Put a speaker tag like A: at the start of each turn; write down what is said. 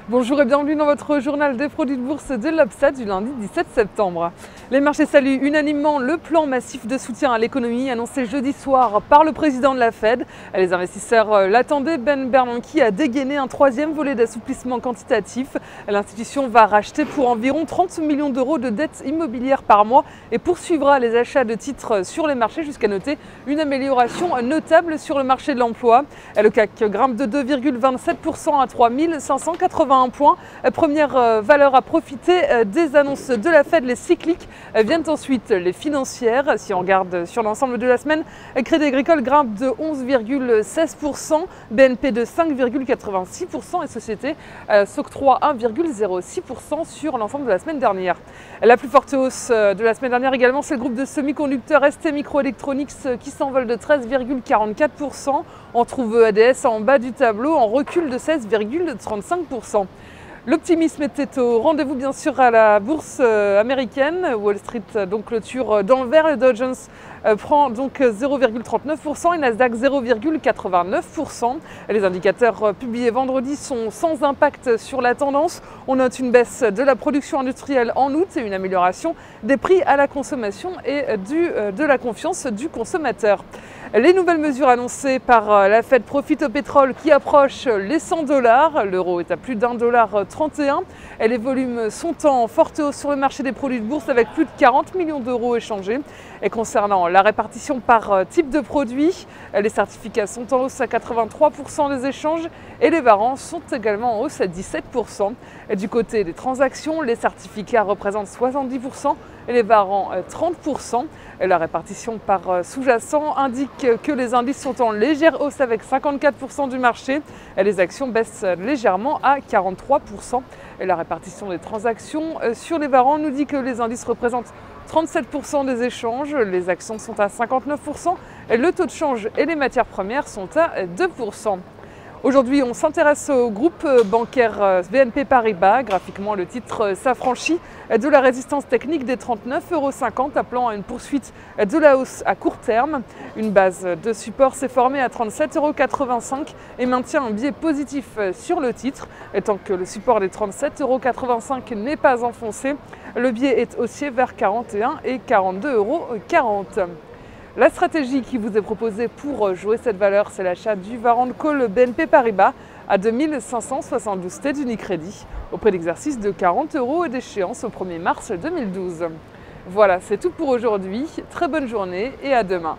A: Bonjour et bienvenue dans votre journal des produits de bourse de l'Obstat du lundi 17 septembre. Les marchés saluent unanimement le plan massif de soutien à l'économie annoncé jeudi soir par le président de la Fed. Les investisseurs l'attendaient. Ben Bernanke a dégainé un troisième volet d'assouplissement quantitatif. L'institution va racheter pour environ 30 millions d'euros de dettes immobilières par mois et poursuivra les achats de titres sur les marchés jusqu'à noter une amélioration notable sur le marché de l'emploi. Le CAC grimpe de 2,27% à 3581 points. Première valeur à profiter des annonces de la Fed, les cycliques. Viennent ensuite les financières. Si on regarde sur l'ensemble de la semaine, Crédit Agricole grimpe de 11,16%, BNP de 5,86% et Société s'octroie 1,06% sur l'ensemble de la semaine dernière. La plus forte hausse de la semaine dernière également, c'est le groupe de semi-conducteurs STMicroelectronics qui s'envole de 13,44%. On trouve ADS en bas du tableau en recul de 16,35%. L'optimisme était au rendez-vous bien sûr à la bourse américaine. Wall Street donc clôture dans le vert. Le Dow Jones prend donc 0,39% et Nasdaq 0,89%. Les indicateurs publiés vendredi sont sans impact sur la tendance. On note une baisse de la production industrielle en août et une amélioration des prix à la consommation et de la confiance du consommateur. Les nouvelles mesures annoncées par la Fed profitent au pétrole qui approche les $100. L'euro est à plus d'1,31 $. Et les volumes sont en forte hausse sur le marché des produits de bourse avec plus de 40 millions d'euros échangés. Et concernant la répartition par type de produit, les certificats sont en hausse à 83% des échanges et les warrants sont également en hausse à 17%. Et du côté des transactions, les certificats représentent 70% et les warrants 30%. Et la répartition par sous-jacent indique que les indices sont en légère hausse avec 54% du marché et les actions baissent légèrement à 43%. Et la répartition des transactions sur les warrants nous dit que les indices représentent 37% des échanges, les actions sont à 59% et le taux de change et les matières premières sont à 2%. Aujourd'hui, on s'intéresse au groupe bancaire BNP Paribas. Graphiquement, le titre s'affranchit de la résistance technique des 39,50 €, appelant à une poursuite de la hausse à court terme. Une base de support s'est formée à 37,85 € et maintient un biais positif sur le titre. Et tant que le support des 37,85 € n'est pas enfoncé, le biais est haussier vers 41 et 42,40 €. La stratégie qui vous est proposée pour jouer cette valeur, c'est l'achat du Warrant Call BNP Paribas à 2572 T d'Unicredit au prix d'exercice de 40 € et d'échéance au 1er mars 2012. Voilà, c'est tout pour aujourd'hui. Très bonne journée et à demain.